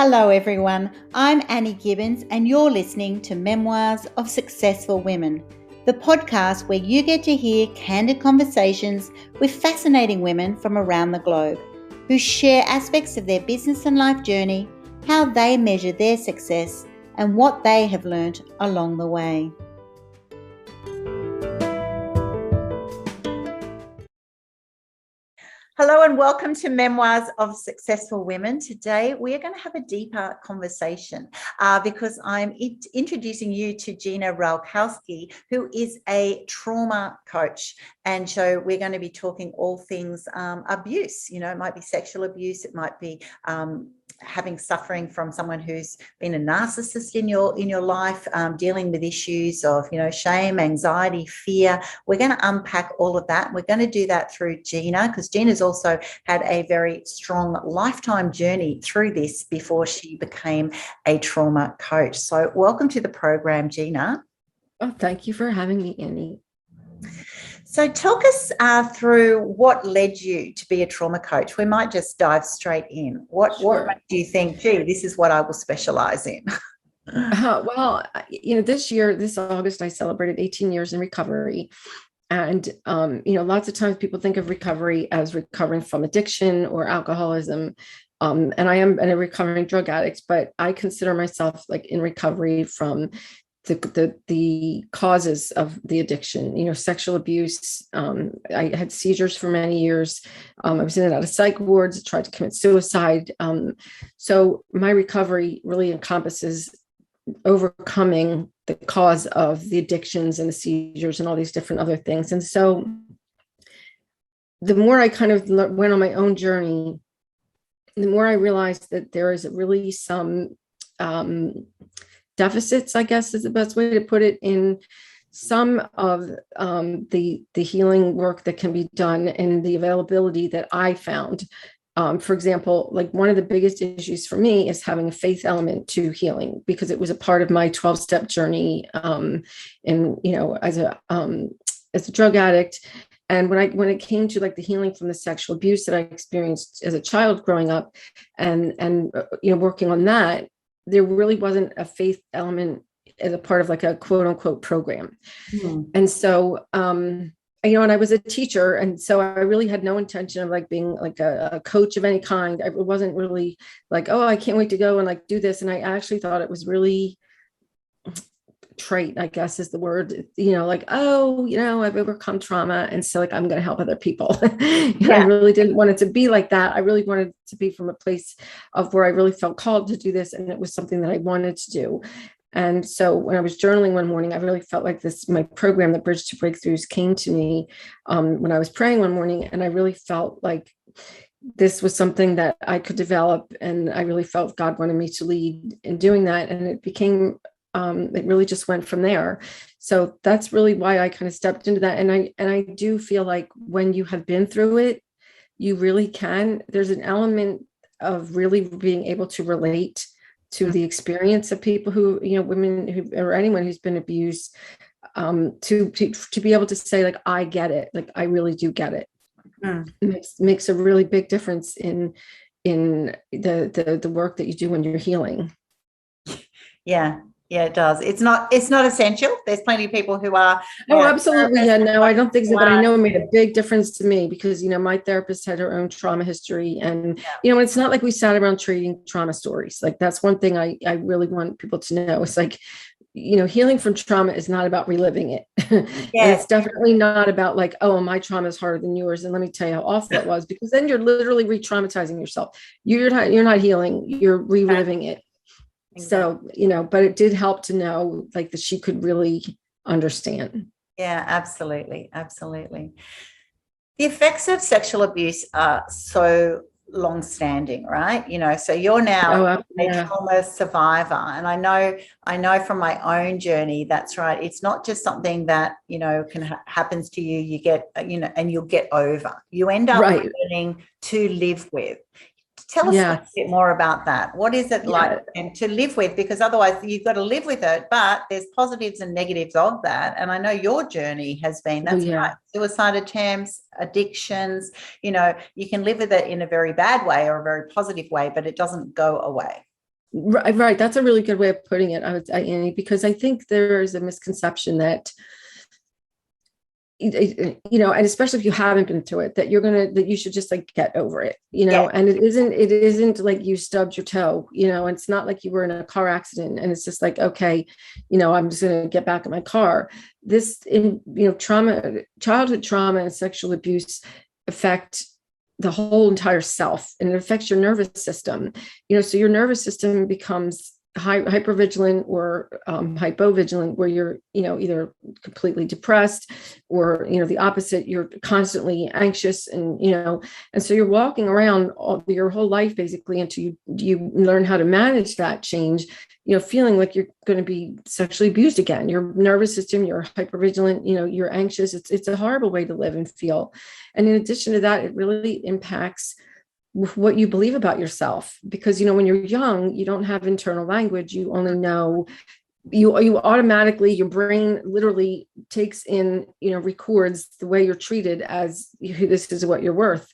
Hello everyone, I'm Annie Gibbins and you're listening to Memoirs of Successful Women, the podcast where you get to hear candid conversations with fascinating women from around the globe who share aspects of their business and life journey, how they measure their success, and what they have learned along the way. Hello and welcome to Memoirs of Successful Women. Today we are going to have a deeper conversation because I'm introducing you to Gina Rolkowski, who is a trauma coach. And so we're going to be talking all things abuse. You know, it might be sexual abuse, it might be having suffering from someone who's been a narcissist in your life, dealing with issues of, shame, anxiety, fear. We're going to unpack all of that. We're going to do that through Gina, because Gina's also had a very strong lifetime journey through this before she became a trauma coach. So welcome to the program, Gina. Oh, thank you for having me, Annie. So talk us through what led you to be a trauma coach. We might just dive straight in. What do you think, gee, this is what I will specialize in? Well, this August, I celebrated 18 years in recovery. And, lots of times people think of recovery as recovering from addiction or alcoholism. And I am a recovering drug addict, but I consider myself like in recovery from the causes of the addiction, sexual abuse. I had seizures for many years. I was in and out of psych wards, tried to commit suicide. So my recovery really encompasses overcoming the cause of the addictions and the seizures and all these different other things. And so the more I kind of went on my own journey, the more I realized that there is really some deficits, I guess is the best way to put it, in some of the healing work that can be done and the availability that I found. For example, like one of the biggest issues for me is having a faith element to healing, because it was a part of my 12-step journey as a drug addict. And when it came to like the healing from the sexual abuse that I experienced as a child growing up and working on that, there really wasn't a faith element as a part of like a quote unquote program. Mm. And so, and I was a teacher. And so I really had no intention of like being like a coach of any kind. It wasn't really like, oh, I can't wait to go and like do this. And I actually thought it was really trite, I guess is the word, I've overcome trauma. And so like, I'm going to help other people. Yeah. I really didn't want it to be like that. I really wanted it to be from a place of where I really felt called to do this. And it was something that I wanted to do. And so when I was journaling one morning, I really felt like my program, the Bridge to Breakthroughs, came to me when I was praying one morning. And I really felt like this was something that I could develop. And I really felt God wanted me to lead in doing that. And it became it really just went from there. So that's really why I kind of stepped into that. And I do feel like when you have been through it, you really can. There's an element of really being able to relate to the experience of people who, women who, or anyone who's been abused, to be able to say like, I get it. Like, I really do get it. It makes a really big difference in the work that you do when you're healing. Yeah. Yeah, it does. It's not essential. There's plenty of people who are. Oh, absolutely. Yeah, no, I don't think so. But I know it made a big difference to me because, my therapist had her own trauma history. And, it's not like we sat around trading trauma stories. Like, that's one thing I really want people to know. It's like, healing from trauma is not about reliving it. Yeah. And it's definitely not about like, oh, my trauma is harder than yours. And let me tell you how awful it was, because then you're literally re-traumatizing yourself. You're not healing, you're reliving it. So, but it did help to know like that she could really understand. Yeah, absolutely. Absolutely. The effects of sexual abuse are so long-standing, right? So you're now a trauma survivor. And I know from my own journey, that's right. It's not just something that, happens to you, you get, and you'll get over. You end up learning to live with. Tell us a bit more about that. What is it like to live with? Because otherwise you've got to live with it, but there's positives and negatives of that. And I know your journey has been, right, suicide attempts, addictions, you can live with it in a very bad way or a very positive way, but it doesn't go away. Right. That's a really good way of putting it, Annie, because I think there is a misconception that, and especially if you haven't been through it, that you should just like get over it, Yeah. and it isn't like you stubbed your toe, it's not like you were in a car accident and it's just like, okay, I'm just going to get back in my car. Trauma, childhood trauma and sexual abuse affect the whole entire self, and it affects your nervous system, so your nervous system becomes hypervigilant or hypovigilant, where you're, either completely depressed or, the opposite, you're constantly anxious, and, and so you're walking around your whole life basically until you learn how to manage that change, feeling like you're going to be sexually abused again. Your nervous system, you're hypervigilant, you're anxious. It's a horrible way to live and feel. And in addition to that, it really impacts what you believe about yourself, because when you're young, you don't have internal language. You only know, you automatically, your brain literally takes in, records the way you're treated as this is what you're worth.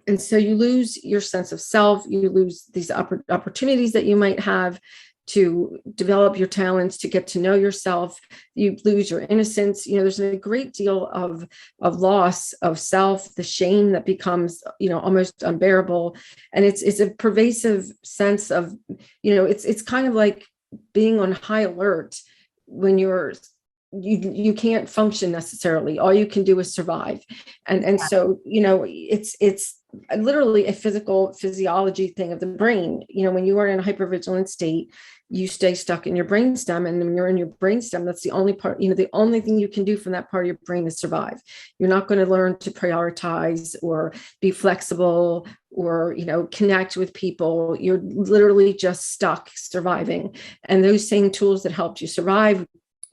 And so you lose your sense of self, you lose these opportunities that you might have to develop your talents, to get to know yourself. You lose your innocence. There's a great deal of loss of self, the shame that becomes, almost unbearable. And it's a pervasive sense of, it's kind of like being on high alert when you can't function necessarily. All you can do is survive. And so, it's literally a physiology thing of the brain. When you are in a hypervigilant state, you stay stuck in your brainstem, and when you're in your brainstem, that's the only part, the only thing you can do from that part of your brain is survive. You're not going to learn to prioritize or be flexible or, connect with people. You're literally just stuck surviving. And those same tools that helped you survive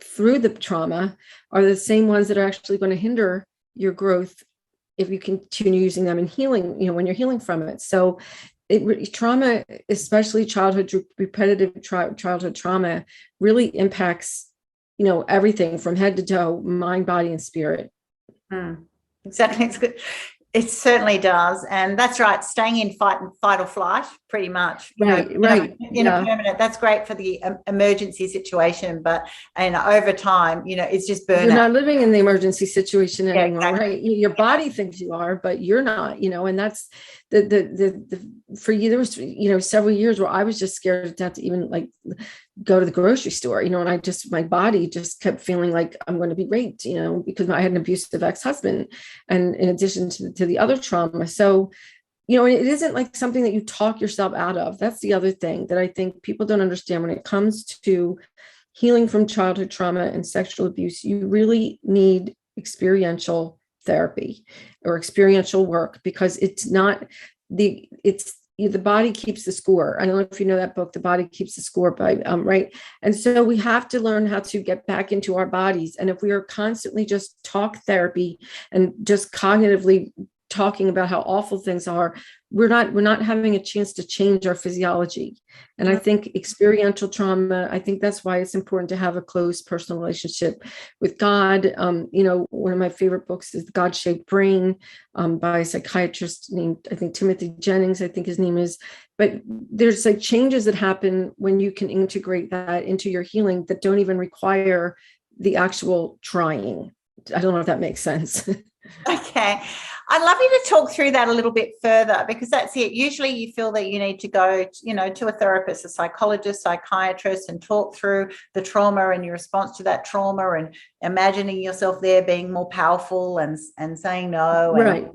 through the trauma are the same ones that are actually going to hinder your growth if you continue using them in healing, when you're healing from it. So trauma, especially repetitive childhood trauma, really impacts, everything from head to toe, mind, body, and spirit. Exactly. It's good. It certainly does. And that's right. Staying in fight or flight, pretty much. Right. In a permanent, that's great for the emergency situation. But over time, it's just burnout. You're not living in the emergency situation anymore, exactly. Right? Your body thinks you are, but you're not, and that's the for you, there was, several years where I was just scared to death to even like go to the grocery store, and my body just kept feeling like I'm going to be raped, because I had an abusive ex-husband, and in addition to the other trauma. So, it isn't like something that you talk yourself out of. That's the other thing that I think people don't understand when it comes to healing from childhood trauma and sexual abuse. You really need experiential therapy or experiential work, because it's not the body keeps the score. I don't know if you know that book, The Body Keeps the Score, by right. And so we have to learn how to get back into our bodies. And if we are constantly just talk therapy and just cognitively talking about how awful things are, we're not having a chance to change our physiology. And I think experiential trauma, I think that's why it's important to have a close personal relationship with God. One of my favorite books is The God-Shaped Brain, by a psychiatrist named, I think, Timothy Jennings, I think his name is. But there's like changes that happen when you can integrate that into your healing that don't even require the actual trying. I don't know if that makes sense. Okay. I'd love you to talk through that a little bit further, because that's it. Usually you feel that you need to go, to a therapist, a psychologist, psychiatrist, and talk through the trauma and your response to that trauma, and imagining yourself there being more powerful and saying no. Right.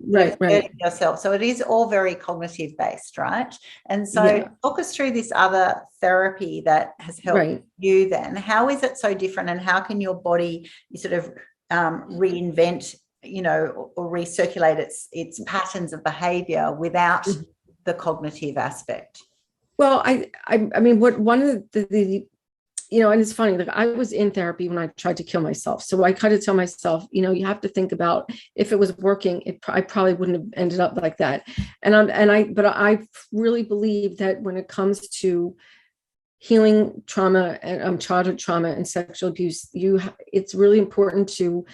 Yourself. So it is all very cognitive based, right? And so talk us through this other therapy that has helped you then. How is it so different, and how can your body sort of reinvent, or recirculate its patterns of behavior without the cognitive aspect? Well, I mean, one of the and it's funny, like I was in therapy when I tried to kill myself. So I kind of tell myself, you have to think about, if it was working, I probably wouldn't have ended up like that. But I really believe that when it comes to healing trauma and childhood trauma and sexual abuse, it's really important to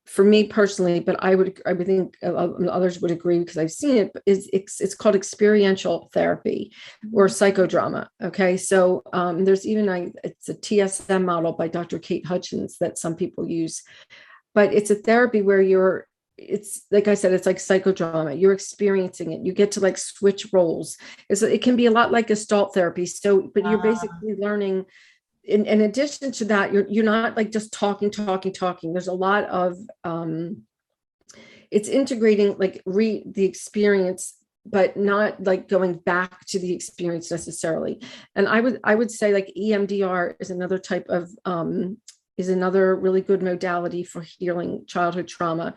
for me personally, but I would think others would agree because I've seen it, is it's called experiential therapy or psychodrama. Okay. So there's even it's a TSM model by Dr. Kate Hutchins that some people use, but it's a therapy where it's like I said, it's like psychodrama. You're experiencing it. You get to like switch roles. It can be a lot like Gestalt therapy. So, but you're basically learning. In addition to that, you're not like just talking. There's a lot of it's integrating like the experience, but not like going back to the experience necessarily. And I would say like EMDR is another type of is another really good modality for healing childhood trauma,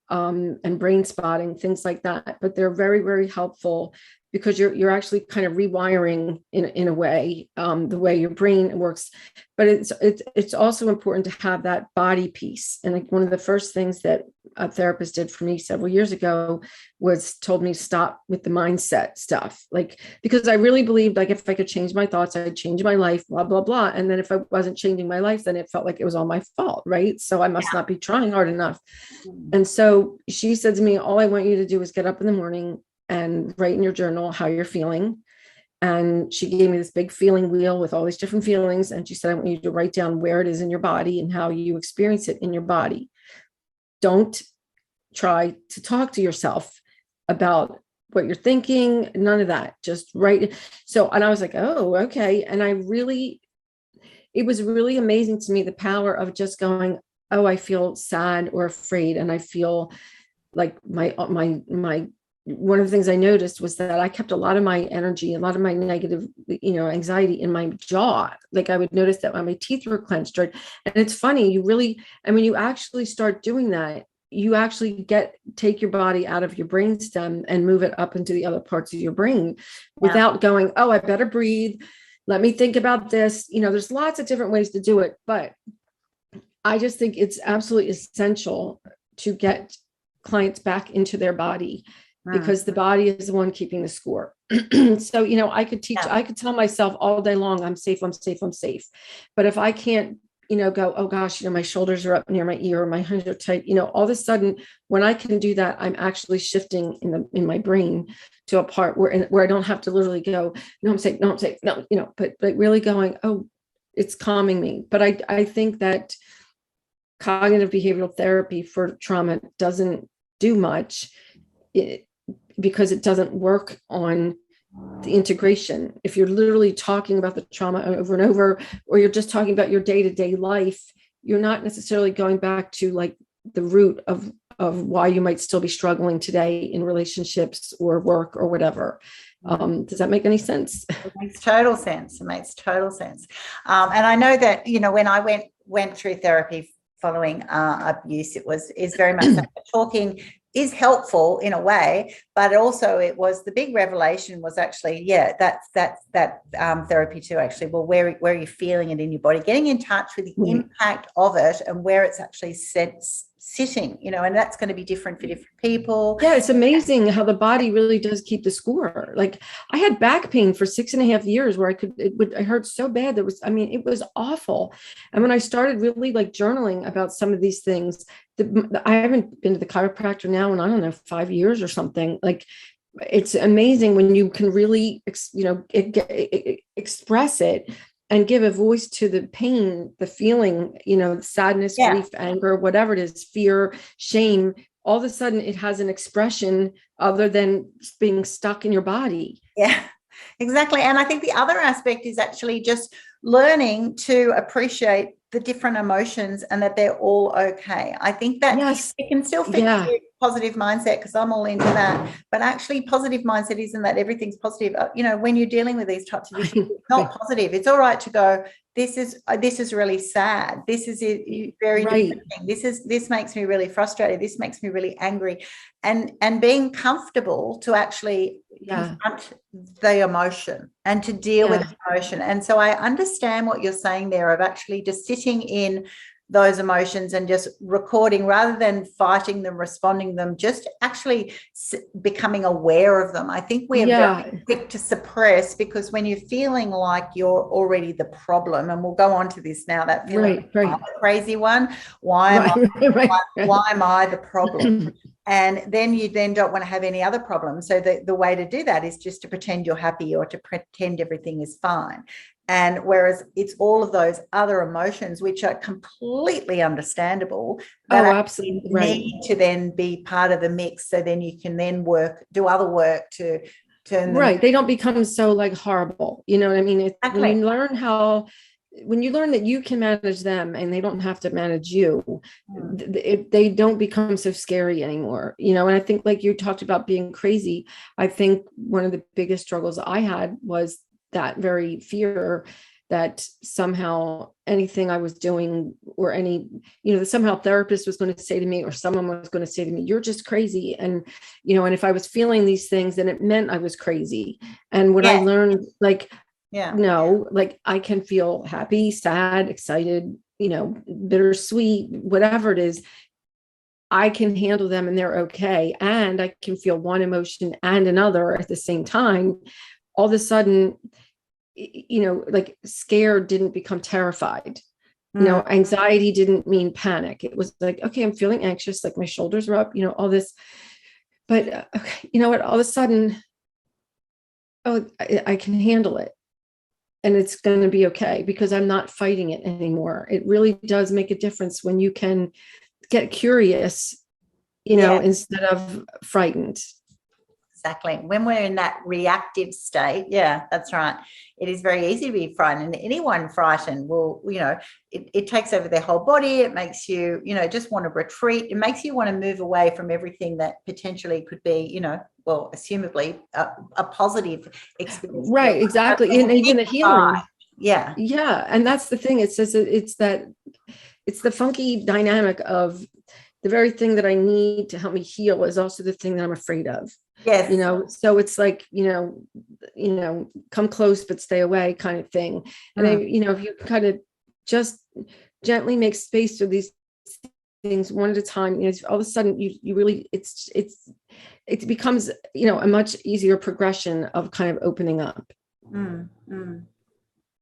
and brain spotting, things like that. But they're very, very helpful because you're actually kind of rewiring in a way, the way your brain works. But it's also important to have that body piece. And like one of the first things that a therapist did for me several years ago was told me to stop with the mindset stuff. Like, because I really believed like if I could change my thoughts, I'd change my life, blah, blah, blah. And then if I wasn't changing my life, then it felt like it was all my fault, right? So I must not be trying hard enough. And so she said to me, all I want you to do is get up in the morning and write in your journal how you're feeling. And she gave me this big feeling wheel with all these different feelings. And she said, I want you to write down where it is in your body and how you experience it in your body. Don't try to talk to yourself about what you're thinking, none of that, just write. So, and I was like, oh, okay. And it was really amazing to me, the power of just going, oh, I feel sad or afraid. And I feel like my one of the things I noticed was that I kept a lot of my energy, a lot of my negative, anxiety in my jaw. Like I would notice that when my teeth were clenched, right? And it's funny, and when you actually start doing that, you actually take your body out of your brainstem and move it up into the other parts of your brain without going, oh, I better breathe. Let me think about this. There's lots of different ways to do it, but I just think it's absolutely essential to get clients back into their body, because the body is the one keeping the score. So, I could I could tell myself all day long, I'm safe. But if I can't, go, oh gosh, my shoulders are up near my ear, or my hands are tight, all of a sudden, when I can do that, I'm actually shifting in my brain to a part where I don't have to literally go, no, I'm safe, no, but really going, oh, it's calming me. But I think that cognitive behavioral therapy for trauma doesn't do much, because it doesn't work on the integration. If you're literally talking about the trauma over and over, or you're just talking about your day-to-day life, you're not necessarily going back to like the root of why you might still be struggling today in relationships or work or whatever. Does that make any sense? It makes total sense. And I know that, when I went through therapy following abuse, is very much like talking is helpful in a way, but also it was the big revelation was actually, that's therapy too, actually. Well, where are you feeling it in your body? Getting in touch with the impact of it and where it's actually sitting, and that's going to be different for different people. Yeah, it's amazing how the body really does keep the score. Like I had back pain for 6.5 years where I hurt so bad it was awful. And when I started really like journaling about some of these things, I haven't been to the chiropractor now in, I don't know, 5 years or something. Like it's amazing when you can really, express it and give a voice to the pain, the feeling, sadness, grief, anger, whatever it is, fear, shame. All of a sudden it has an expression other than being stuck in your body. Yeah, exactly. And I think the other aspect is actually just learning to appreciate the different emotions and that they're all okay. I think that it can still fit positive mindset, because I'm all into that. But actually positive mindset isn't that everything's positive. When you're dealing with these types of issues, it's not positive. It's all right to go, this is really sad. This is very depressing. This makes me really frustrated. This makes me really angry. And being comfortable to actually confront the emotion and to deal with emotion. And so I understand what you're saying there of actually just sitting in those emotions and just recording rather than fighting them, responding them, just actually becoming aware of them. I think we're very quick to suppress, because when you're feeling like you're already the problem, and we'll go on to this now, that feeling the crazy one, why am I the problem? And then you don't want to have any other problems. So the way to do that is just to pretend you're happy, or to pretend everything is fine. And whereas it's all of those other emotions, which are completely understandable, that absolutely need to then be part of the mix. So then you can then do other work to turn them. They don't become so like horrible. You know what I mean? Exactly. When you learn that you can manage them and they don't have to manage you, they don't become so scary anymore. You know, and I think, like you talked about being crazy, I think one of the biggest struggles I had was that very fear that somehow anything I was doing, or somehow a therapist was going to say to me, or someone was going to say to me, you're just crazy. And, and if I was feeling these things, then it meant I was crazy. And what I learned, no, like I can feel happy, sad, excited, bittersweet, whatever it is, I can handle them and they're okay. And I can feel one emotion and another at the same time. All of a sudden, like scared didn't become terrified. Anxiety didn't mean panic. It was like, okay, I'm feeling anxious, like my shoulders are up, all this. But okay, you know what? All of a sudden, I can handle it. And it's going to be okay, because I'm not fighting it anymore. It really does make a difference when you can get curious, instead of frightened. Exactly. When we're in that reactive state, that's right. It is very easy to be frightened. And anyone frightened will, it takes over their whole body. It makes you, just want to retreat. It makes you want to move away from everything that potentially could be, assumably a positive experience. Right, exactly. And even the healing. Yeah. Yeah. And that's the thing. It's the funky dynamic of the very thing that I need to help me heal is also the thing that I'm afraid of. Yes. So it's like, come close, but stay away kind of thing. And if you kind of just gently make space for these things one at a time, all of a sudden you really, it becomes, a much easier progression of kind of opening up.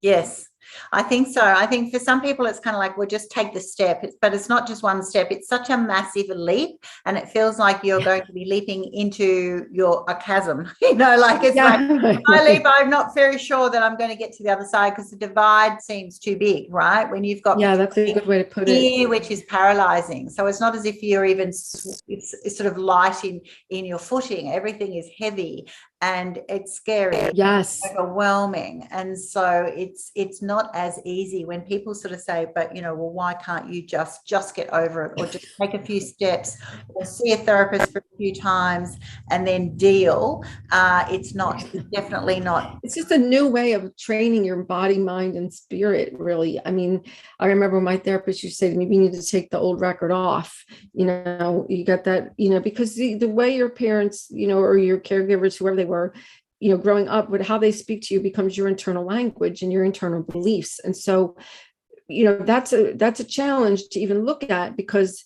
Yes, I think so. I think for some people it's kind of like, we'll just take the step, but it's not just one step. It's such a massive leap, and it feels like you're going to be leaping into a chasm, like it's like, if I leap, I'm not very sure that I'm going to get to the other side, because the divide seems too big, right? When you've got that's a good way to put it, which is paralyzing. So it's not as if you're even, it's sort of light in your footing. Everything is heavy and it's scary. Yes. It's overwhelming. And so it's not as easy when people sort of say, but well, why can't you just get over it, or just take a few steps, or see a therapist for a few times and then deal? It's definitely not. It's just a new way of training your body, mind, and spirit, really. I mean, I remember my therapist used to say to me, we need to take the old record off. You got that, because the way your parents, or your caregivers, whoever they were, growing up, with how they speak to you becomes your internal language and your internal beliefs. And so, that's a challenge to even look at, because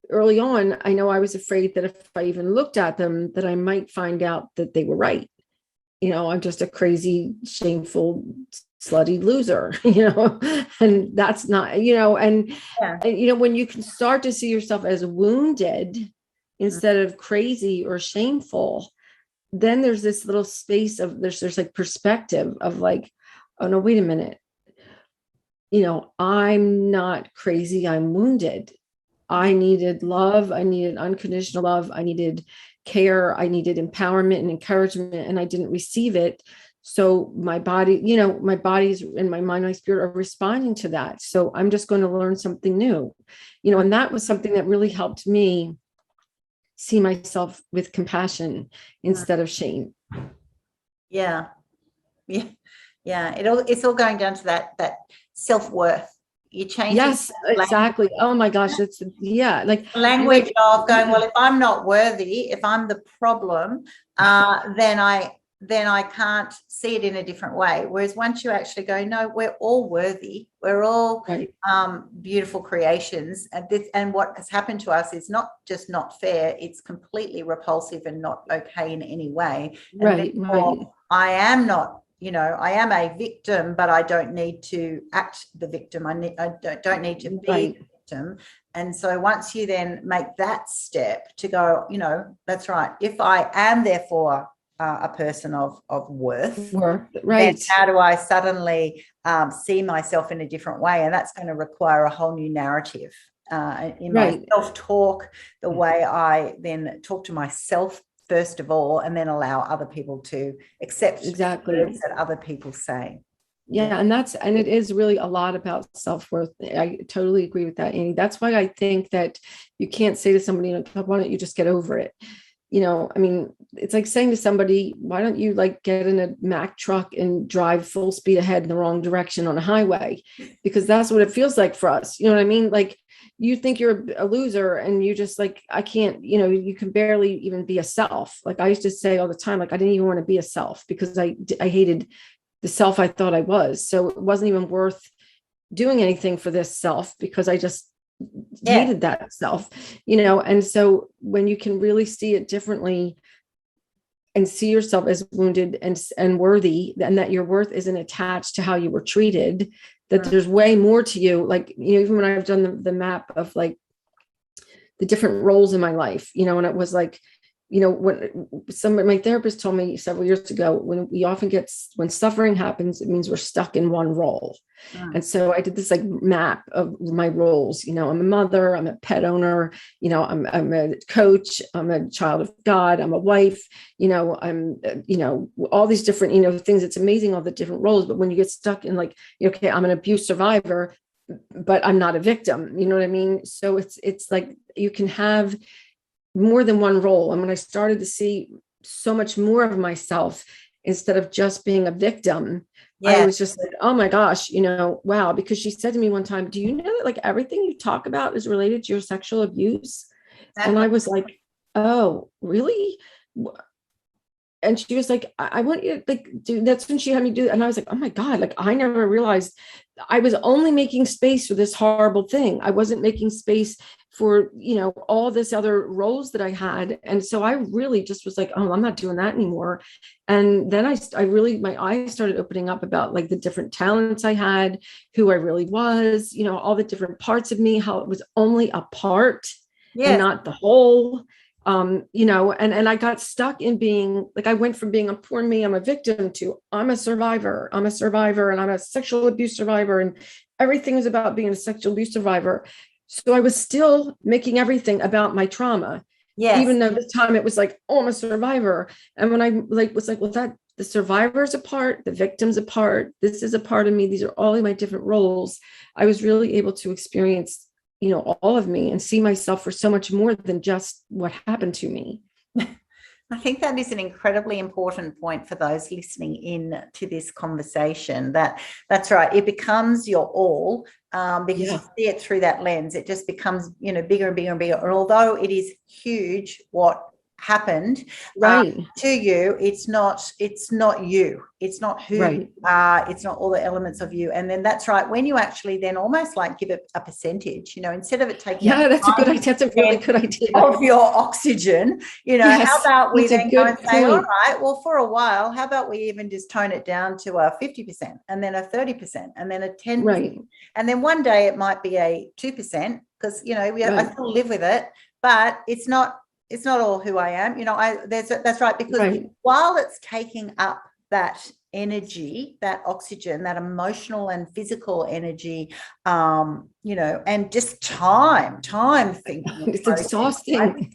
early on, I know I was afraid that if I even looked at them, that I might find out that they were right. I'm just a crazy, shameful, slutty loser, and that's not, and when you can start to see yourself as wounded instead of crazy or shameful, then there's this little space of there's like perspective of like, oh no, wait a minute. I'm not crazy. I'm wounded. I needed love. I needed unconditional love. I needed care. I needed empowerment and encouragement, and I didn't receive it. So my body's and my mind, my spirit are responding to that. So I'm just going to learn something new, and that was something that really helped me see myself with compassion instead of shame. Yeah. It's all going down to that self-worth. You change. Yes, exactly. Oh my gosh, it's like language of going, well, if I'm not worthy, if I'm the problem, then then I can't see it in a different way. Whereas once you actually go, no, we're all worthy, we're all beautiful creations, and what has happened to us is not just not fair, it's completely repulsive and not okay in any way. Right. I am not, I am a victim, but I don't need to act the victim. I don't need to be the victim. And so once you then make that step to go, that's right. If I am therefore a person of worth, then how do I suddenly see myself in a different way? And that's going to require a whole new narrative in my self-talk, the way I then talk to myself first of all, and then allow other people to accept words that other people say. Yeah. And it is really a lot about self-worth. I totally agree with that, Annie. That's why I think that you can't say to somebody, why don't you just get over it? It's like saying to somebody, why don't you get in a Mack truck and drive full speed ahead in the wrong direction on a highway? Because that's what it feels like for us. You know what I mean? You think you're a loser and you just I can't, you can barely even be a self. I used to say all the time, I didn't even want to be a self because I hated the self I thought I was. So it wasn't even worth doing anything for this self because I just hated that self, and so when you can really see it differently and see yourself as wounded and worthy, and that your worth isn't attached to how you were treated, that there's way more to you. Even when I've done the map of the different roles in my life, and it was when my therapist told me several years ago, when suffering happens, it means we're stuck in one role. And so I did this map of my roles. I'm a mother, I'm a pet owner, I'm a coach, I'm a child of God, I'm a wife, I'm, all these different, things. It's amazing, all the different roles. But when you get stuck in okay, I'm an abuse survivor, but I'm not a victim. You know what I mean? So it's you can have more than one role. And when I started to see so much more of myself instead of just being a victim, I was just oh my gosh, wow. Because she said to me one time, do you know that everything you talk about is related to your sexual abuse? And I was like, oh, really? And she was like, I want you to do, that's when she had me do it. And I was like, oh my God, I never realized I was only making space for this horrible thing. I wasn't making space for, all this other roles that I had. And so I really just was like, oh, I'm not doing that anymore. And then I really, my eyes started opening up about the different talents I had, who I really was, all the different parts of me, how it was only a part and not the whole. And I got stuck in being I went from being a poor me, I'm a victim, to I'm a survivor, and I'm a sexual abuse survivor, and everything is about being a sexual abuse survivor. So I was still making everything about my trauma, even though this time it was oh, I'm a survivor. And when I was well, that the survivor's a part, the victim's a part, this is a part of me, these are all of my different roles, I was really able to experience all of me and see myself for so much more than just what happened to me. I think that is an incredibly important point for those listening in to this conversation, that's right. It becomes your all because you see it through that lens. It just becomes, bigger and bigger and bigger. And although it is huge what happened to you, it's not you, it's not who you are, it's not all the elements of you. And then that's right, when you actually then almost give it a percentage, instead of it taking that's a really good idea of your oxygen, how about we then go and say, all right, well, for a while, how about we even just tone it down to a 50% and then a 30% and then a 10%, and then one day it might be a 2% because I still live with it, but it's not all who I am. That's right. Because while it's taking up that energy, that oxygen, that emotional and physical energy, and just time thinking. It's exhausting.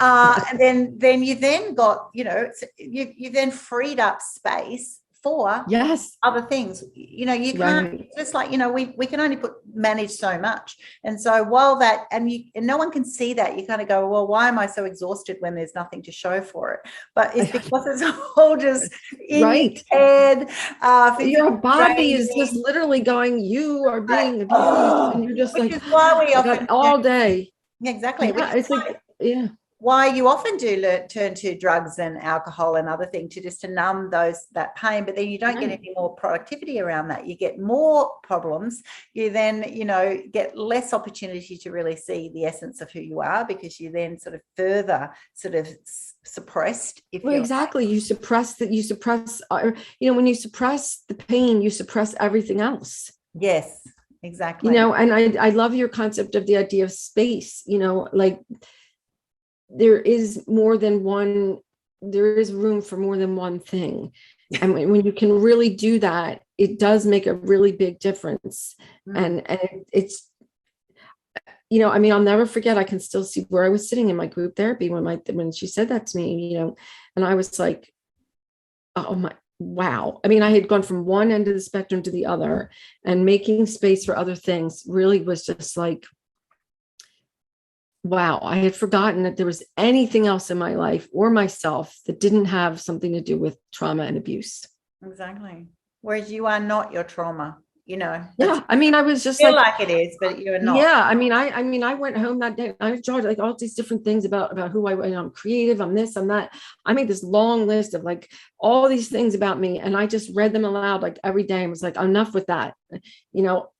And then you then got, you then freed up space for other things. You can't, it's just we can only manage so much. And so while that, and no one can see that, you kind of go, well, why am I so exhausted when there's nothing to show for it? But it's because it's all just in your head. Your body is just literally going, you are being abused. And you're just which is why we often all day. Exactly. It's why you often do turn to drugs and alcohol and other things to numb that pain, but then you don't get any more productivity around that. You get more problems. You then, get less opportunity to really see the essence of who you are, because you then sort of further suppressed. Exactly. You suppress that. You suppress, when you suppress the pain, you suppress everything else. Yes, exactly. And I love your concept of the idea of space, like there is room for more than one thing. And when you can really do that, it does make a really big difference. And it's, I'll never forget, I can still see where I was sitting in my group therapy when she said that to me, and I was like, oh my, wow. I had gone from one end of the spectrum to the other, and making space for other things really was just like, wow, I had forgotten that there was anything else in my life or myself that didn't have something to do with trauma and abuse. Exactly. Whereas you are not your trauma, Yeah. I was just feel like it is, but you're not. Yeah. I went home that day. I jotted like all these different things about who I'm creative. I'm this, I'm that. I made this long list of like all these things about me. And I just read them aloud like every day and was like, enough with that.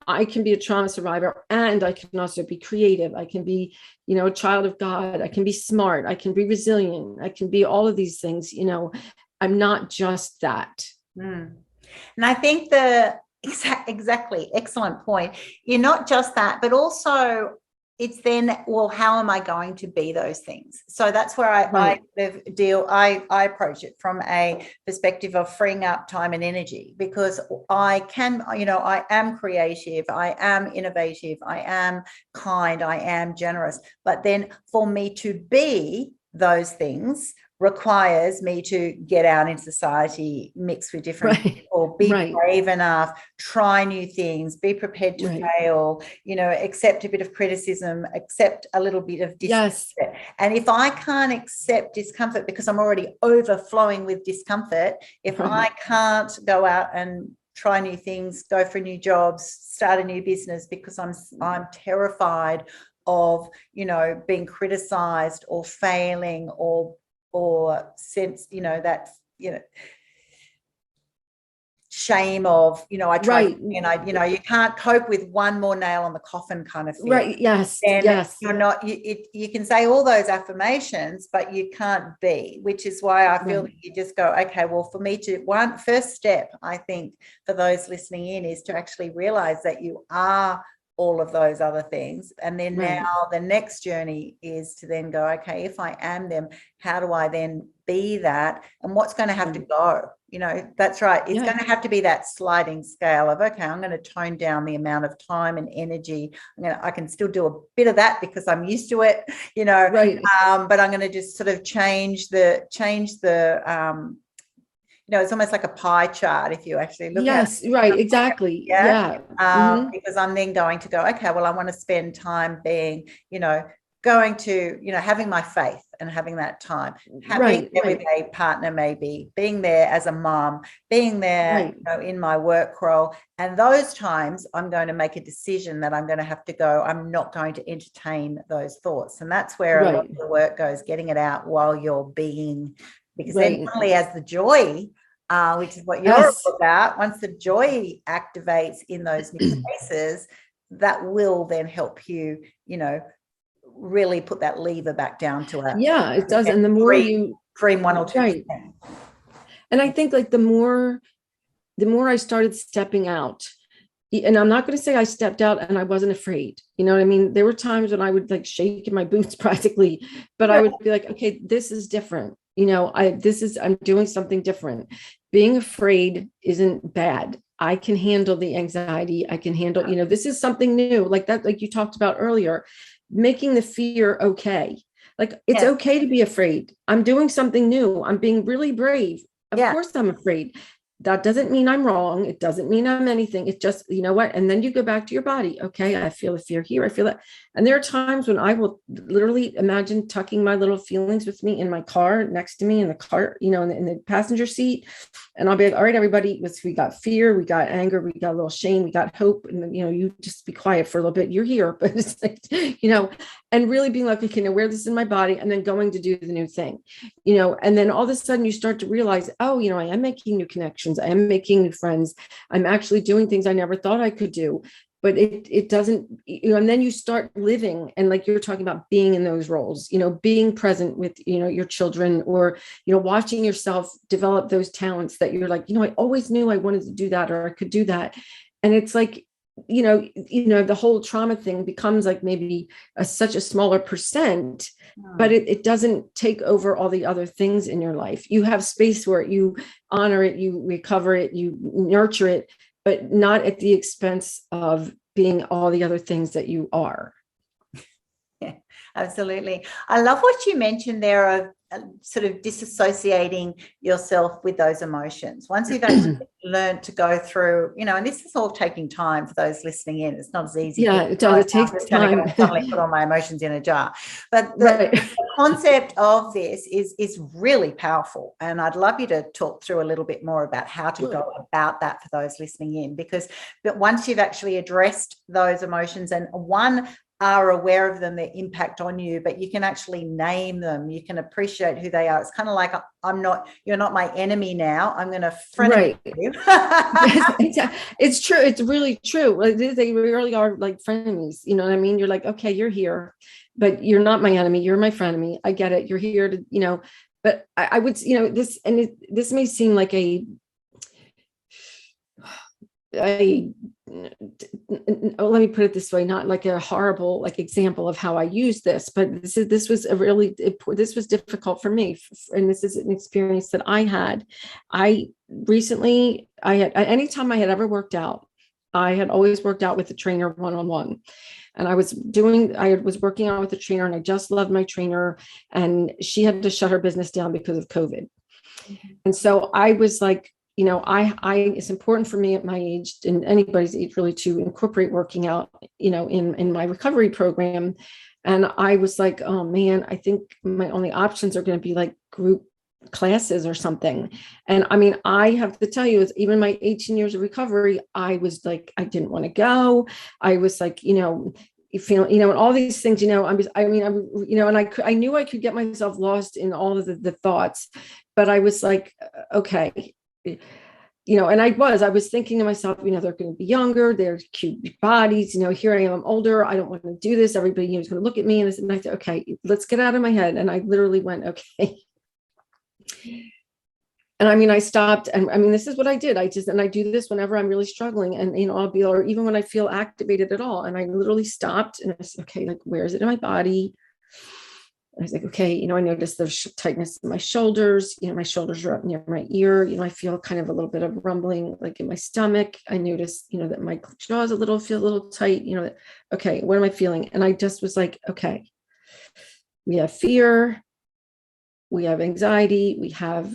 I can be a trauma survivor, and I can also be creative. I can be, a child of God. I can be smart. I can be resilient. I can be all of these things. I'm not just that. And I think exactly, excellent point. You're not just that, but also it's then, well, how am I going to be those things? So that's where I approach it from a perspective of freeing up time and energy, because I can, I am creative, I am innovative, I am kind, I am generous. But then for me to be those things requires me to get out in society, mix with different people, be brave enough, try new things, be prepared to fail, accept a bit of criticism, accept a little bit of discomfort. And if I can't accept discomfort because I'm already overflowing with discomfort, if I can't go out and try new things, go for new jobs, start a new business because I'm terrified of, being criticized or failing or sense, that, shame of, I tried and you can't cope with one more nail on the coffin kind of thing. Yes. You're not, you can say all those affirmations, but you can't be, which is why I feel that you just go, okay, well, for me to first step, I think for those listening in, is to actually realize that you are all of those other things. And then now the next journey is to then go, okay, if I am them, how do I then be that? And what's going to have to go? That's right. It's going to have to be that sliding scale of, okay, I'm going to tone down the amount of time and energy. I can still do a bit of that because I'm used to it, but I'm going to just sort of change the it's almost like a pie chart if you actually look at it. Exactly. Because I'm then going to go, okay, well, I want to spend time being, going to, having my faith and having that time, having there with a partner, maybe being there as a mom, being there, in my work role. And those times I'm going to make a decision that I'm going to have to go, I'm not going to entertain those thoughts. And that's where a lot of the work goes, getting it out while you're being, because then only as the joy, which is what you're all about, once the joy activates in those new spaces, that will then help you, really put that lever back down to it. Yeah, it does. And the more you cream 1 or 2%. And I think like the more I started stepping out, and I'm not going to say I stepped out and I wasn't afraid. You know what I mean? There were times when I would like shake in my boots practically, but I would be like, okay, this is different. I'm doing something different. Being afraid isn't bad. I can handle the anxiety. I can handle, this is something new, like that, like you talked about earlier, making the fear okay. Like it's okay to be afraid. I'm doing something new. I'm being really brave. Of course I'm afraid. that doesn't mean I'm wrong. It doesn't mean I'm anything. It just, you know what? And then you go back to your body. Okay, I feel the fear here. I feel that. And there are times when I will literally imagine tucking my little feelings with me in my car, next to me in the car, you know, in the passenger seat. And I'll be like, all right, everybody, we got fear, we got anger, we got a little shame, we got hope. And then, you know, you just be quiet for a little bit. You're here, but it's like, you know, and really being like, okay, now wear this in my body, and then going to do the new thing, you know, and then all of a sudden you start to realize, oh, you know, I am making new connections. I am making new friends. I'm actually doing things I never thought I could do. But it doesn't, you know, and then you start living, and like you're talking about being in those roles, you know, being present with, you know, your children, or, you know, watching yourself develop those talents that you're like, you know, I always knew I wanted to do that, or I could do that. And it's like, you know, the whole trauma thing becomes like maybe such a smaller percent, but it doesn't take over all the other things in your life. You have space for it, you honor it, you recover it, you nurture it, but not at the expense of being all the other things that you are. Yeah, absolutely. I love what you mentioned there of sort of disassociating yourself with those emotions. Once you've actually learned to go through, you know, and this is all taking time for those listening in. It's not as easy. Yeah, it does. It takes time. Suddenly put all my emotions in a jar. But the concept of this is really powerful. And I'd love you to talk through a little bit more about how to go about that for those listening in, because once you've actually addressed those emotions and are aware of them, their impact on you, but you can actually name them, you can appreciate who they are. It's kind of like, you're not my enemy now, I'm going to frenemy you. It's true. It's really true. They really are like frenemies. You know what I mean? You're like, okay, you're here, but you're not my enemy. You're my frenemy. I get it. You're here to, you know, but I would, you know, this may seem like let me put it this way, not like a horrible like example of how I use this, but this was difficult for me, and this is an experience that I had. Anytime I had ever worked out, I had always worked out with a trainer one-on-one, and I was working out with a trainer, and I just loved my trainer, and she had to shut her business down because of COVID. And so I was like, you know, it's important for me at my age, and anybody's age really, to incorporate working out, you know, in my recovery program. And I was like, oh man, I think my only options are going to be like group classes or something. And I mean, I have to tell you, even my 18 years of recovery, I was like, I didn't want to go. I was like, you know, you feel, you know, and all these things, you know, and I knew I could get myself lost in all of the thoughts, but I was like, okay, you know, and I was thinking to myself, you know, they're going to be younger, they're cute bodies, you know, here I am, I'm older, I don't want to do this, everybody, you know, is going to look at me, and I said, okay, let's get out of my head. And I literally went, okay. And I mean, I stopped, and I mean, this is what I did. I do this whenever I'm really struggling, and, you know, or even when I feel activated at all. And I literally stopped, and I said, okay, like, where is it in my body? I was like, okay, you know, I noticed there's tightness in my shoulders, you know, my shoulders are up near my ear, you know, I feel kind of a little bit of rumbling like in my stomach. I noticed, you know, that my jaws feel a little tight, you know, okay, what am I feeling? And I just was like, okay, we have fear, we have anxiety, we have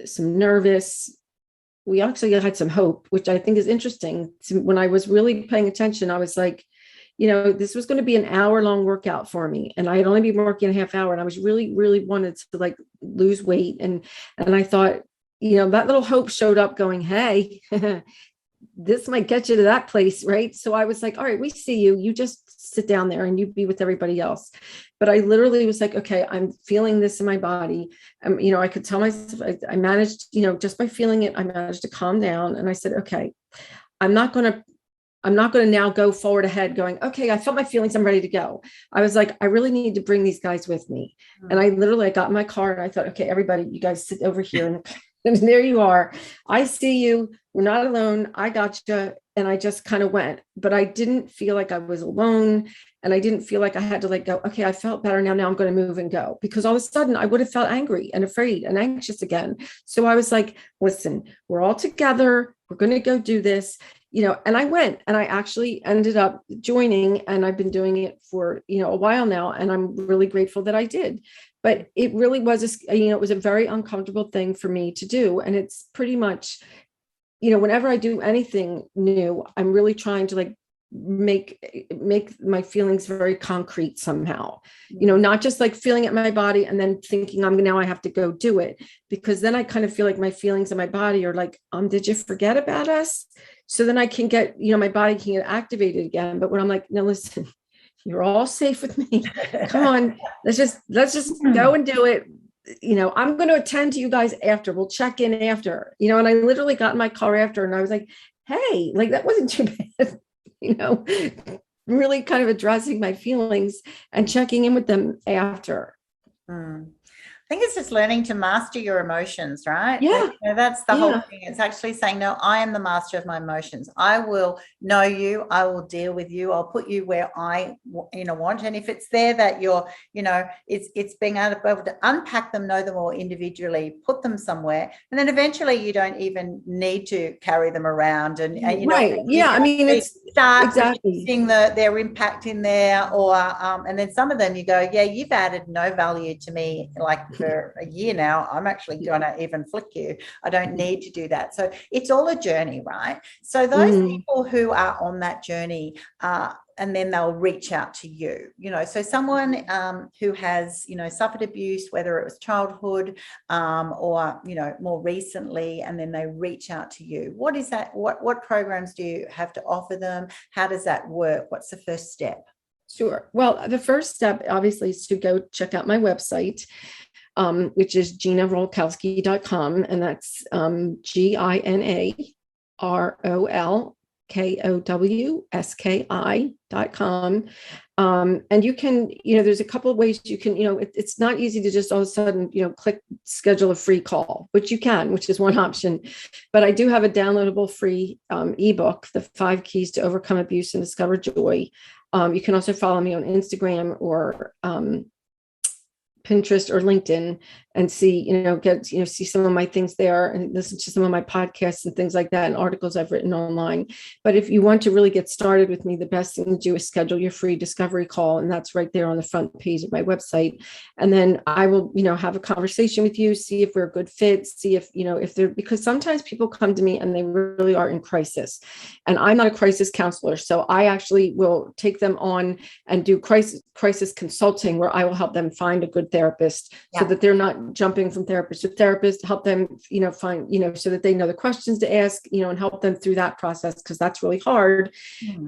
some nervous, we actually had some hope, which I think is interesting. When I was really paying attention, I was like, you know, this was going to be an hour-long workout for me, and I had only been working a half hour, and I was really, really wanted to like lose weight. And I thought, you know, that little hope showed up going, hey, this might get you to that place, right? So I was like, all right, we see you. You just sit down there and you be with everybody else. But I literally was like, okay, I'm feeling this in my body. You know, I could tell myself, I managed, you know, just by feeling it, I managed to calm down. And I said, okay, I'm not going to now go forward ahead going, okay, I felt my feelings, I'm ready to go. I was like, I really need to bring these guys with me. And I got in my car and I thought, okay, everybody, you guys sit over here. And there you are. I see you. We're not alone. I got you. And I just kind of went, but I didn't feel like I was alone. And I didn't feel like I had to like go, okay, I felt better now. Now I'm going to move and go, because all of a sudden I would have felt angry and afraid and anxious again. So I was like, listen, we're all together. We're going to go do this, you know, and I went, and I actually ended up joining, and I've been doing it for, you know, a while now. And I'm really grateful that I did. But it really was, you know, it was a very uncomfortable thing for me to do. And it's pretty much, whenever I do anything new, I'm really trying to like make my feelings very concrete somehow, not just like feeling it in my body and then thinking now I have to go do it, because then I kind of feel like my feelings in my body are like, did you forget about us? So then I can get, my body can get activated again. But when I'm like, no, listen, you're all safe with me. Come on, let's just go and do it. I'm going to attend to you guys after. We'll check in after, and I literally got in my car after and I was like, hey, like that wasn't too bad. Really kind of addressing my feelings and checking in with them after. I think it's just learning to master your emotions, right? Yeah. That's the whole thing. It's actually saying, no, I am the master of my emotions. I will know you. I will deal with you. I'll put you where I, want. And if it's there that you're, it's being able to unpack them, know them all individually, put them somewhere. And then eventually you don't even need to carry them around. And right. Yeah. I mean, it's exactly seeing their impact in there, or, and then some of them you go, yeah, you've added no value to me. Like, for a year now, I'm actually going to even flick you. I don't need to do that. So it's all a journey, right? So those people who are on that journey, and then they'll reach out to you, so someone who has, suffered abuse, whether it was childhood or, more recently, and then they reach out to you. What is that? What programs do you have to offer them? How does that work? What's the first step? Sure. Well, the first step obviously is to go check out my website, which is GinaRolkowski.com. And that's GinaRolkowski.com. And you can, there's a couple of ways you can, it's not easy to just all of a sudden, click schedule a free call, which you can, which is one option. But I do have a downloadable free ebook, The 5 Keys to Overcome Abuse and Discover Joy. You can also follow me on Instagram or Pinterest or LinkedIn and see, see some of my things there and listen to some of my podcasts and things like that and articles I've written online. But if you want to really get started with me, the best thing to do is schedule your free discovery call. And that's right there on the front page of my website. And then I will, have a conversation with you, see if we're a good fit, see if, if they're, because sometimes people come to me and they really are in crisis. And I'm not a crisis counselor. So I actually will take them on and do crisis consulting, where I will help them find a good therapist so that they're not jumping from therapist to therapist, help them, find, so that they know the questions to ask, and help them through that process, because that's really hard.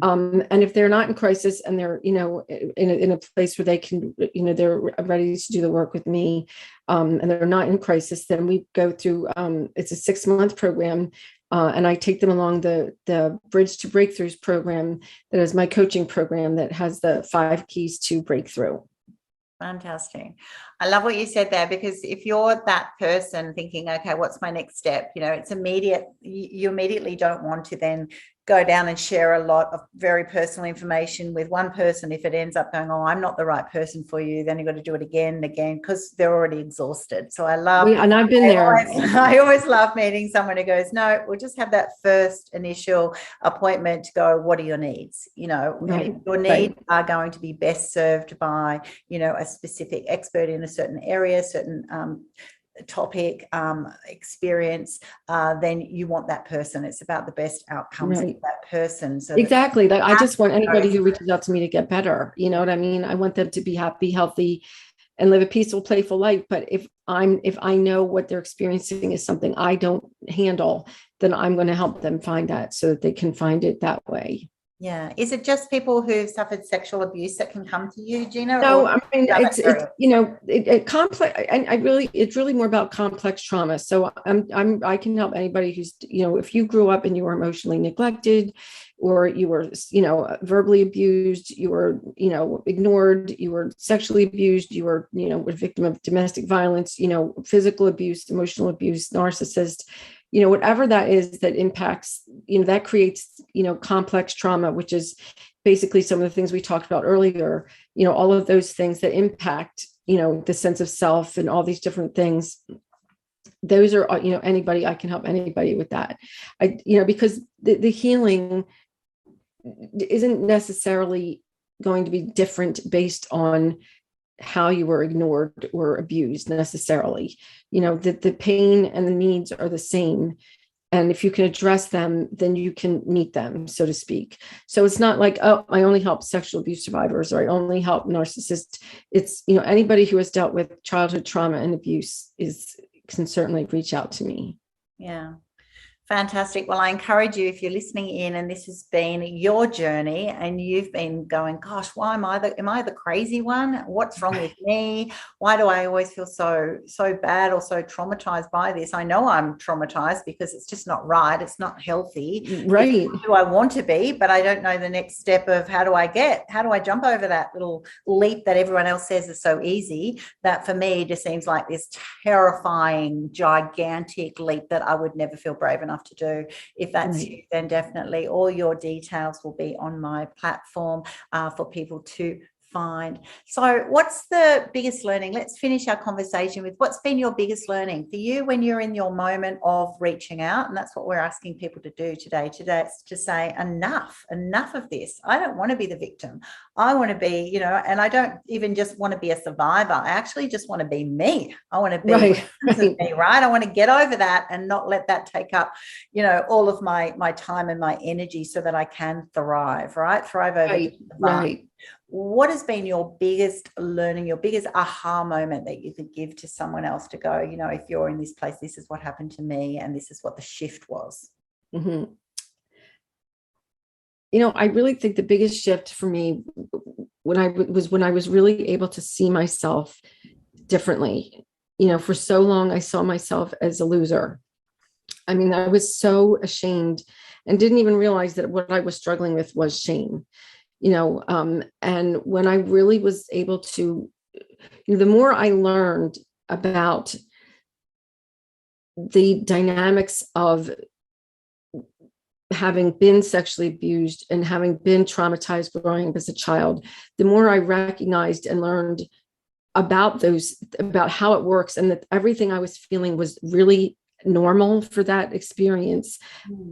And if they're not in crisis and they're, in a place where they can, they're ready to do the work with me, and they're not in crisis, then we go through, it's a 6-month program. And I take them along the Bridge to Breakthroughs program, that is my coaching program that has the 5 keys to breakthrough. Fantastic. I love what you said there, because if you're that person thinking, okay, what's my next step? It's immediate. You immediately don't want to then go down and share a lot of very personal information with one person. If it ends up going, oh, I'm not the right person for you, then you've got to do it again and again, because they're already exhausted. So I love, and I've been there. I always love meeting someone who goes, no, we'll just have that first initial appointment to go, what are your needs? Right. Your needs are going to be best served by, a specific expert in a certain area, certain topic, experience, then you want that person. It's about the best outcomes of that person. So exactly. I just want anybody who reaches out to me to get better. You know what I mean? I want them to be happy, healthy, and live a peaceful, playful life. But if I know what they're experiencing is something I don't handle, then I'm going to help them find that so that they can find it that way. Yeah. Is it just people who've suffered sexual abuse that can come to you, Gina? No, I mean, it's complex. It's really more about complex trauma. So I can help anybody who's, if you grew up and you were emotionally neglected, or you were, verbally abused, you were, ignored, you were sexually abused, you were, a victim of domestic violence, physical abuse, emotional abuse, narcissist, whatever that is that impacts, that creates, complex trauma, which is basically some of the things we talked about earlier, all of those things that impact, the sense of self and all these different things. Those are, anybody, I can help anybody with that. Because the healing isn't necessarily going to be different based on how you were ignored or abused necessarily. The pain and the needs are the same. And if you can address them, then you can meet them, so to speak. So it's not like, oh, I only help sexual abuse survivors, or I only help narcissists. It's, anybody who has dealt with childhood trauma and abuse can certainly reach out to me. Yeah. Fantastic. Well, I encourage you, if you're listening in and this has been your journey and you've been going, gosh, why am I the crazy one? What's wrong with me? Why do I always feel so bad or so traumatized by this? I know I'm traumatized because it's just not right. It's not healthy. Right. It's who I want to be, but I don't know the next step of how do I jump over that little leap that everyone else says is so easy, that for me just seems like this terrifying, gigantic leap that I would never feel brave enough to do. If that's you, then definitely all your details will be on my platform for people to find. So what's the biggest learning? Let's finish our conversation with what's been your biggest learning for you when you're in your moment of reaching out. And that's what we're asking people to do today. It's to say enough of this. I don't want to be the victim. I want to be, and I don't even just want to be a survivor. I actually just want to be me. I want to be me, right? I want to get over that and not let that take up, all of my time and my energy so that I can thrive, right? Thrive over. Right. What has been your biggest learning, your biggest aha moment that you could give to someone else to go, if you're in this place, this is what happened to me and this is what the shift was? Mm-hmm. I really think the biggest shift for me when I was really able to see myself differently. For so long, I saw myself as a loser. I mean, I was so ashamed and didn't even realize that what I was struggling with was shame. And when I really was able to, the more I learned about the dynamics of having been sexually abused and having been traumatized growing up as a child, the more I recognized and learned about how it works, and that everything I was feeling was really normal for that experience.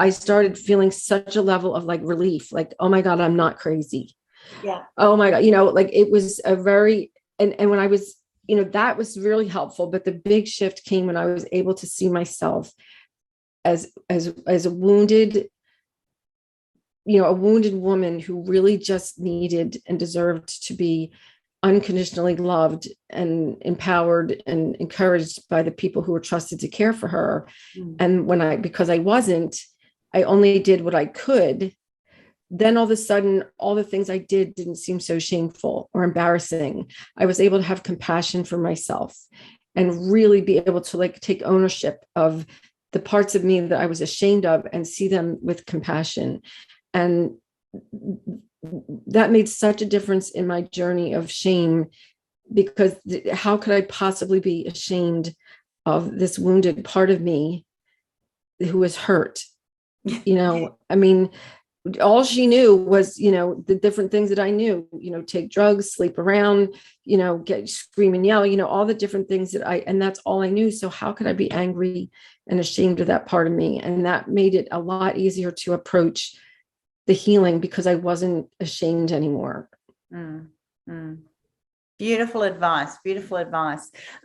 I started feeling such a level of relief, oh my God, I'm not crazy. Yeah. Oh my God. It was a very, and when I was, that was really helpful. But the big shift came when I was able to see myself as a wounded, a wounded woman who really just needed and deserved to be unconditionally loved and empowered and encouraged by the people who were trusted to care for her. And because I wasn't, I only did what I could. Then all of a sudden, all the things I did didn't seem so shameful or embarrassing. I was able to have compassion for myself and really be able to take ownership of the parts of me that I was ashamed of and see them with compassion. And that made such a difference in my journey of shame, because how could I possibly be ashamed of this wounded part of me who was hurt? I mean, all she knew was, the different things that I knew, take drugs, sleep around, get scream and yell, all the different things and that's all I knew. So how could I be angry and ashamed of that part of me? And that made it a lot easier to approach the healing because I wasn't ashamed anymore. Beautiful advice.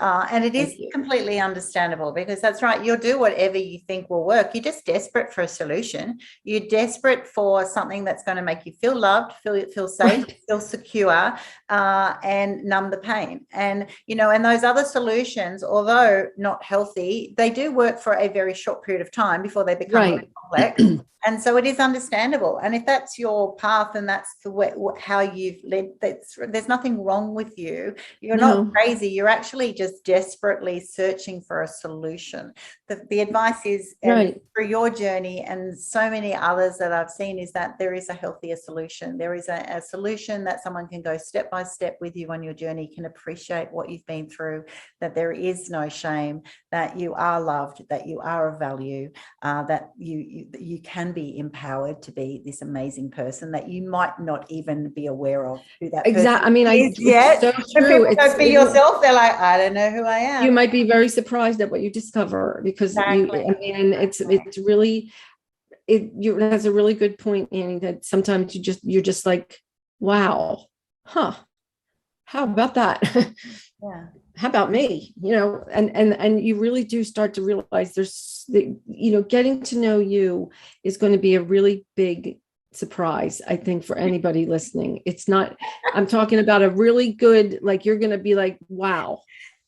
And it is completely understandable, because that's right. You'll do whatever you think will work. You're just desperate for a solution. You're desperate for something that's going to make you feel loved, feel safe, feel secure, and numb the pain. And, and those other solutions, although not healthy, they do work for a very short period of time before they become very complex. And so it is understandable. And if that's your path and that's how you've led, there's nothing wrong with you. You're not crazy. You're actually just desperately searching for a solution. The advice is, for your journey and so many others that I've seen, is that there is a healthier solution. There is a solution that someone can go step by step with you on your journey, can appreciate what you've been through, that there is no shame, that you are loved, that you are of value, that you can be empowered to be this amazing person that you might not even be aware of who that person is yet. So when true. people go be yourself, they're like, I don't know who I am. You might be very surprised at what you discover, because it's really, that's a really good point, Annie, that sometimes you're just like, wow, how about that? how about me? And you really do start to realize getting to know you is going to be a really big surprise, I think, for anybody listening. It's not, I'm talking about a really good, like, you're going to be like, wow.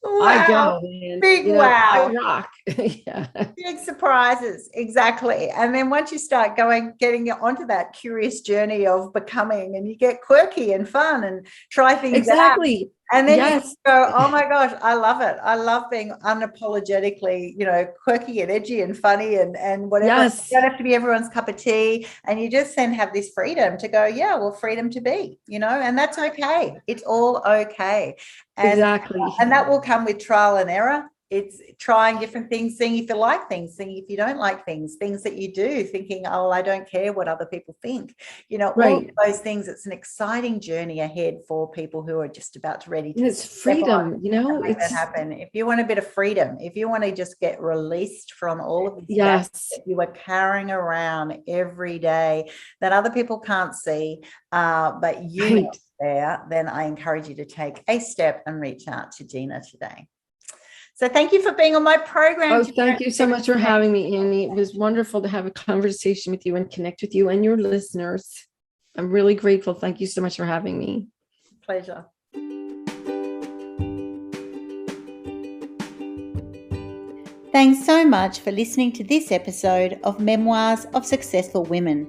I go, man. Big wow. I rock. Yeah. Big surprises. Exactly. And then once you start getting onto that curious journey of becoming, and you get quirky and fun and try things exactly. out. And then yes. you go, oh my gosh, I love it. I love being unapologetically, quirky and edgy and funny and whatever. Yes. You don't have to be everyone's cup of tea. And you just then have this freedom to go, yeah, well, freedom to be, and that's okay. It's all okay. Exactly. And that will come with trial and error. It's trying different things, seeing if you like things, seeing if you don't like things that you do, thinking, oh, I don't care what other people think. Right. All of those things. It's an exciting journey ahead for people who are just about ready to it's freedom, make that happen. If you want a bit of freedom, if you want to just get released from all of these yes. that you are carrying around every day that other people can't see, but you right. know there, then I encourage you to take a step and reach out to Gina today. So thank you for being on my program. Oh, thank you so much for having me, Annie. It was wonderful to have a conversation with you and connect with you and your listeners. I'm really grateful. Thank you so much for having me. Pleasure. Thanks so much for listening to this episode of Memoirs of Successful Women.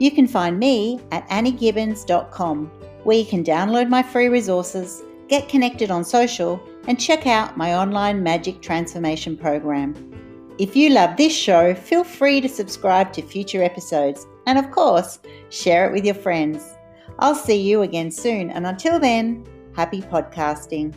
You can find me at anniegibbins.com, where you can download my free resources, get connected on social, and check out my online magic transformation program. If you love this show, feel free to subscribe to future episodes and, of course, share it with your friends. I'll see you again soon, and until then, happy podcasting.